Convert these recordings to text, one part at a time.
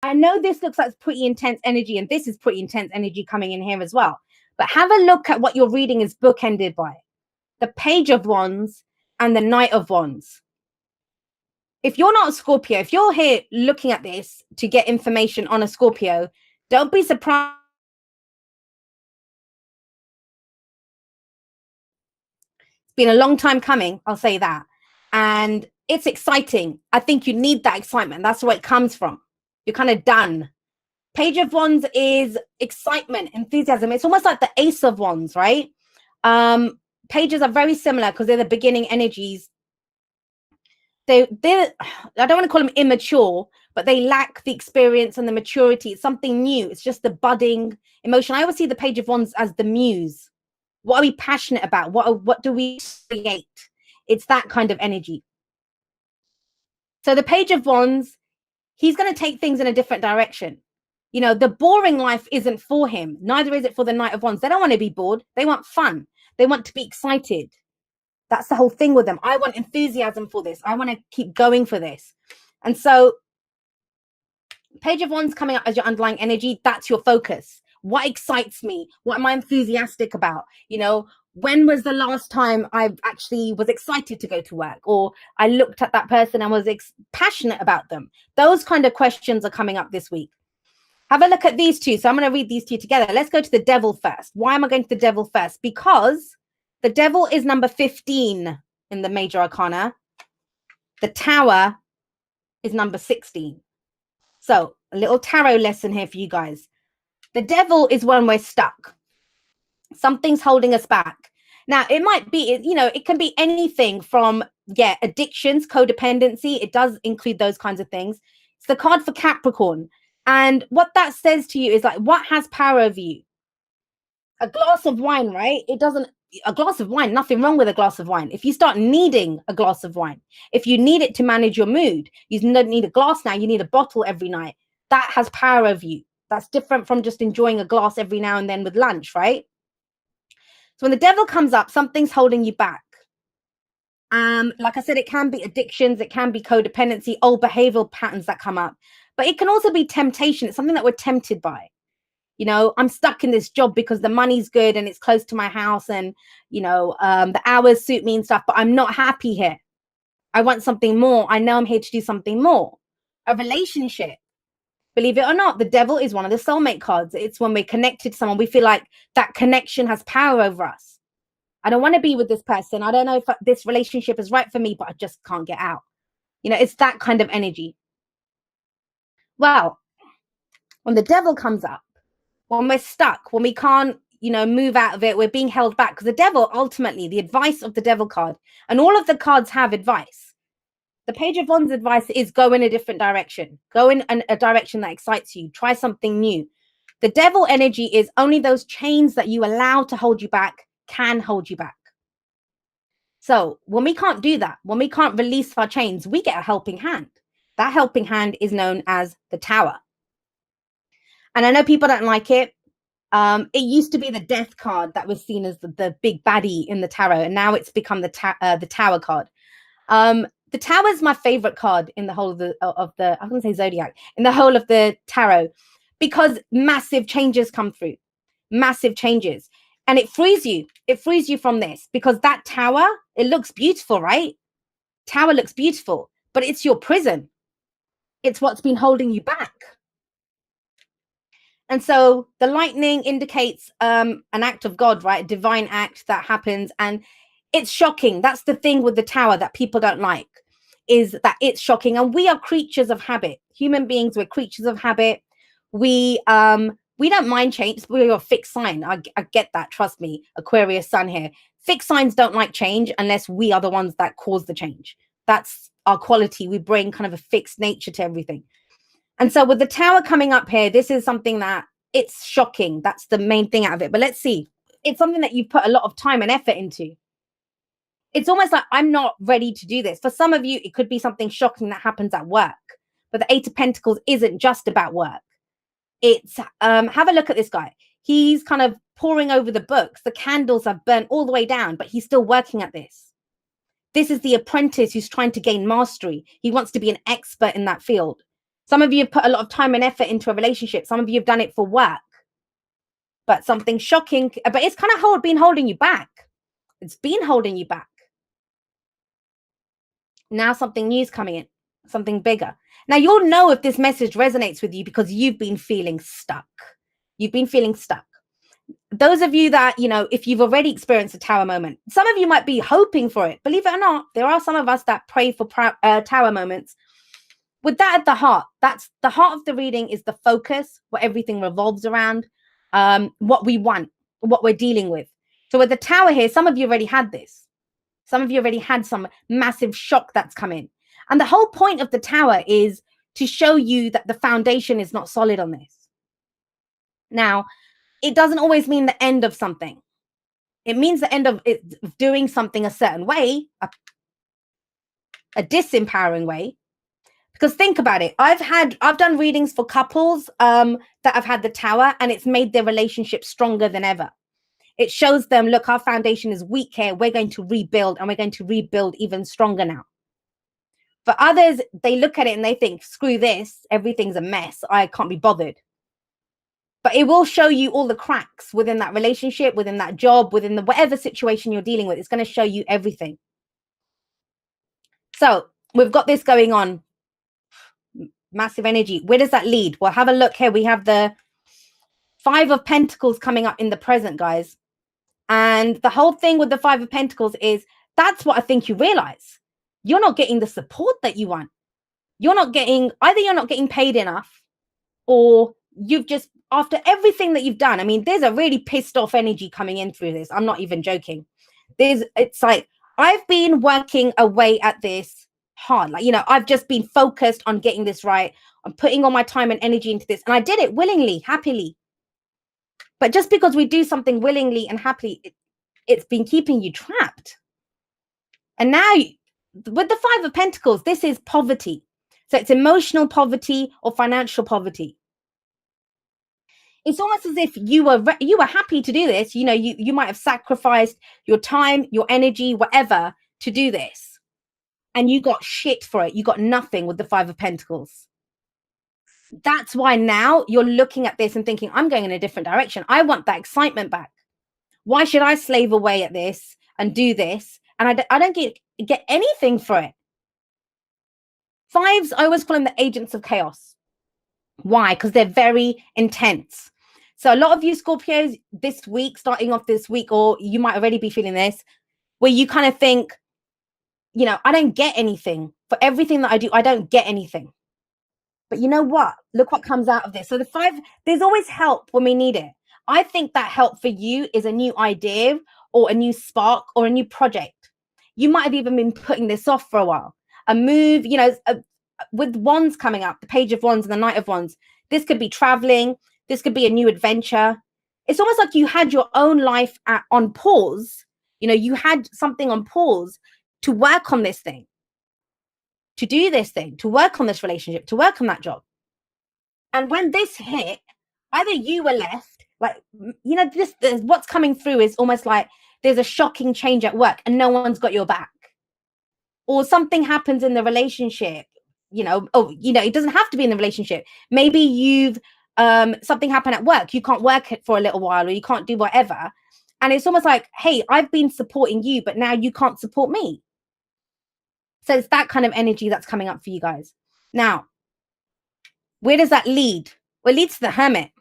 I know this looks like pretty intense energy, and this is pretty intense energy coming in here as well. But have a look at what your reading is bookended by: the Page of Wands and the Knight of Wands. If you're not a Scorpio, if you're here looking at this to get information on a Scorpio, don't be surprised. It's been a long time coming, I'll say that. And it's exciting. I think you need that excitement. That's where it comes from. You're kind of done. Page of Wands is excitement, enthusiasm. It's almost like the Ace of Wands, right? Pages are very similar because they're the beginning energies. They're I don't want to call them immature, but they lack the experience and the maturity. It's something new. It's just the budding emotion. I always see the Page of Wands as the muse. What are we passionate about? What do we create? It's that kind of energy. So the Page of Wands, he's going to take things in a different direction. You know, the boring life isn't for him. Neither is it for the Knight of Wands. They don't want to be bored. They want fun. They want to be excited. That's the whole thing with them. I want enthusiasm for this. I want to keep going for this. And so Page of Wands coming up as your underlying energy, that's your focus. What excites me? What am I enthusiastic about? You know, when was the last time I actually was excited to go to work, or I looked at that person and was passionate about them? Those kind of questions are coming up this week. Have a look at these two. So I'm going to read these two together. Let's go to the Devil first. Why am I going to the Devil first? Because the Devil is number 15 in the Major Arcana. The Tower is number 16. So a little tarot lesson here for you guys. The Devil is when we're stuck. Something's holding us back. Now, it might be, you know, it can be anything from, addictions, codependency. It does include those kinds of things. It's the card for Capricorn. And what that says to you is like, what has power over you? A glass of wine, right? A glass of wine, nothing wrong with a glass of wine. If you start needing a glass of wine, if you need it to manage your mood, you don't need a glass now, you need a bottle every night. That has power over you. That's different from just enjoying a glass every now and then with lunch, right? So when the Devil comes up, something's holding you back. Like I said, it can be addictions, it can be codependency, old behavioral patterns that come up, but it can also be temptation. It's something that we're tempted by. You know, I'm stuck in this job because the money's good and it's close to my house, and, you know, the hours suit me and stuff, but I'm not happy here. I want something more. I know I'm here to do something more. A relationship. Believe it or not, the Devil is one of the soulmate cards. It's when we're connected to someone, we feel like that connection has power over us. I don't want to be with this person. I don't know if this relationship is right for me, but I just can't get out. You know, it's that kind of energy. Well, when the Devil comes up, when we're stuck, when we can't, you know, move out of it, we're being held back. Because the Devil, ultimately, the advice of the Devil card, and all of the cards have advice. The Page of Wands advice is go in a different direction. Go in a direction that excites you. Try something new. The Devil energy is only those chains that you allow to hold you back can hold you back. So when we can't do that, when we can't release our chains, we get a helping hand. That helping hand is known as the Tower. And I know people don't like it. It used to be the Death card that was seen as the big baddie in the tarot, and now it's become the Tower card. The Tower is my favorite card in the whole of the I'm going to say zodiac, in the whole of the tarot, because massive changes come through, massive changes, and it frees you. It frees you from this, because that Tower, it looks beautiful, right? Tower looks beautiful, but it's your prison. It's what's been holding you back. And so the lightning indicates an act of God, right? A divine act that happens. And it's shocking. That's the thing with the Tower that people don't like, is that it's shocking. And we are creatures of habit. Human beings, we're creatures of habit. We don't mind change. We're a fixed sign. I get that. Trust me. Aquarius sun here. Fixed signs don't like change unless we are the ones that cause the change. That's our quality. We bring kind of a fixed nature to everything. And so with the Tower coming up here, this is something that it's shocking. That's the main thing out of it. But let's see. It's something that you put a lot of time and effort into. It's almost like, I'm not ready to do this. For some of you, it could be something shocking that happens at work. But the Eight of Pentacles isn't just about work. It's, have a look at this guy. He's kind of poring over the books. The candles have burnt all the way down, but he's still working at this. This is the apprentice who's trying to gain mastery. He wants to be an expert in that field. Some of you have put a lot of time and effort into a relationship. Some of you have done it for work. But something shocking, but it's kind of been holding you back. It's been holding you back. Now something new is coming in, something bigger. Now you'll know if this message resonates with you because you've been feeling stuck. You've been feeling stuck. Those of you that, if you've already experienced a tower moment, some of you might be hoping for it. Believe it or not, there are some of us that pray for tower moments. With that at the heart, that's the heart of the reading, is the focus, what everything revolves around, what we want, what we're dealing with. So with the tower here, some of you already had this. Some of you already had some massive shock that's come in. And the whole point of the tower is to show you that the foundation is not solid on this. Now, it doesn't always mean the end of something. It means the end of doing something a certain way, a disempowering way. Because think about it. I've done readings for couples that have had the tower, and it's made their relationship stronger than ever. It shows them, look, our foundation is weak here. We're going to rebuild, and we're going to rebuild even stronger now. For others, they look at it and they think, screw this, everything's a mess. I can't be bothered. But it will show you all the cracks within that relationship, within that job, within the whatever situation you're dealing with. It's going to show you everything. So we've got this going on. Massive energy. Where does that lead? Well, have a look here. We have the 5 of Pentacles coming up in the present, guys. And the whole thing with the 5 of Pentacles is, that's what I think you realize. You're not getting the support that you want. Either you're not getting paid enough, or you've just, after everything that you've done, I mean, there's a really pissed off energy coming in through this. I'm not even joking. It's like, I've been working away at this hard. Like, I've just been focused on getting this right. I'm putting all my time and energy into this. And I did it willingly, happily. But just because we do something willingly and happily, it's been keeping you trapped. And now with the 5 of Pentacles, this is poverty. So it's emotional poverty or financial poverty. It's almost as if you were happy to do this. You might have sacrificed your time, your energy, whatever, to do this. And you got shit for it. You got nothing with the 5 of Pentacles. That's why now you're looking at this and thinking, I'm going in a different direction. I want that excitement back. Why should I slave away at this and do this? And I don't get anything for it. 5s, I always call them the agents of chaos. Why? Because they're very intense. So a lot of you Scorpios this week, starting off this week, or you might already be feeling this, where you kind of think, I don't get anything. For everything that I do, I don't get anything. But you know what? Look what comes out of this. So the 5, there's always help when we need it. I think that help for you is a new idea or a new spark or a new project. You might have even been putting this off for a while. A move, with Wands coming up, the Page of Wands and the Knight of Wands. This could be traveling. This could be a new adventure. It's almost like you had your own life on pause. You had something on pause to work on this thing, to do this thing, to work on this relationship, to work on that job. And when this hit, either you were left, like, what's coming through is almost like there's a shocking change at work and no one's got your back. Or something happens in the relationship, it doesn't have to be in the relationship. Maybe you've, something happened at work. You can't work it for a little while, or you can't do whatever. And it's almost like, hey, I've been supporting you, but now you can't support me. So it's that kind of energy that's coming up for you guys. Now, where does that lead? Well, it leads to the Hermit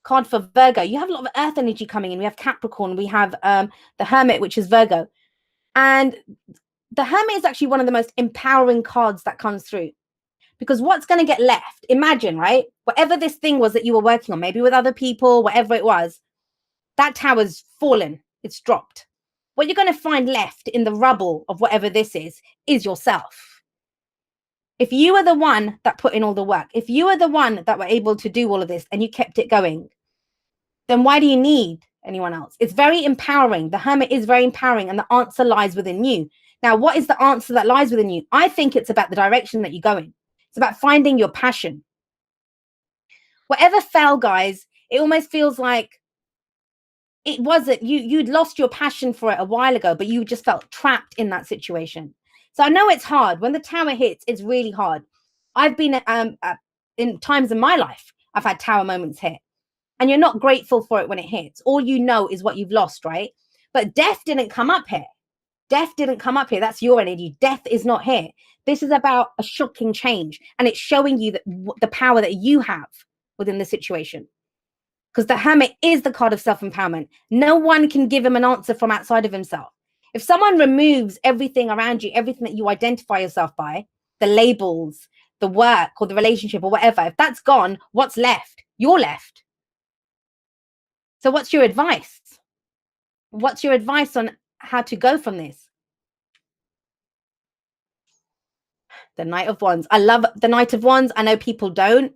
card for Virgo. You have a lot of earth energy coming in. We have Capricorn. We have the Hermit, which is Virgo. And the Hermit is actually one of the most empowering cards that comes through. Because what's going to get left? Imagine, right? Whatever this thing was that you were working on, maybe with other people, whatever it was, that tower's fallen. It's dropped. What you're going to find left in the rubble of whatever this is yourself. If you were the one that put in all the work, if you were the one that were able to do all of this and you kept it going, then why do you need anyone else? It's very empowering. The Hermit is very empowering, and the answer lies within you. Now, what is the answer that lies within you? I think it's about the direction that you're going. It's about finding your passion. Whatever fell, guys, it almost feels like it wasn't, you'd lost your passion for it a while ago, but you just felt trapped in that situation. So I know it's hard. When the tower hits, it's really hard. I've been in times in my life, I've had tower moments hit, and you're not grateful for it when it hits. All you know is what you've lost, right? But death didn't come up here. Death didn't come up here. That's your energy. Death is not here. This is about a shocking change, and it's showing you that the power that you have within the situation. Because the Hermit is the card of self-empowerment. No one can give him an answer from outside of himself. If someone removes everything around you, everything that you identify yourself by, the labels, the work or the relationship or whatever, if that's gone, what's left? You're left. So what's your advice? What's your advice on how to go from this? The Knight of Wands. I love the Knight of Wands. I know people don't.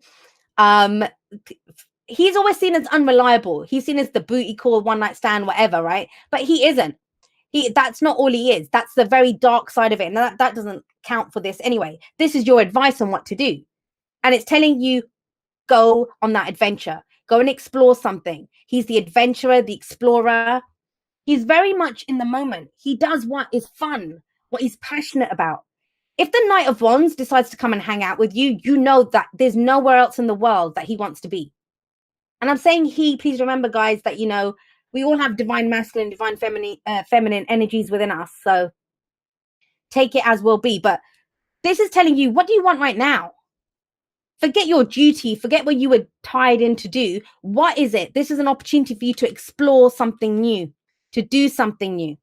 He's always seen as unreliable. He's seen as the booty call, one night stand, whatever, right? But he isn't. That's not all he is. That's the very dark side of it. And that doesn't count for this anyway. This is your advice on what to do. And it's telling you, go on that adventure. Go and explore something. He's the adventurer, the explorer. He's very much in the moment. He does what is fun, what he's passionate about. If the Knight of Wands decides to come and hang out with you, you know that there's nowhere else in the world that he wants to be. And I'm saying he, please remember, guys, that, you know, we all have divine masculine, divine feminine energies within us. So take it as will be. But this is telling you, what do you want right now? Forget your duty. Forget what you were tied in to do. What is it? This is an opportunity for you to explore something new, to do something new.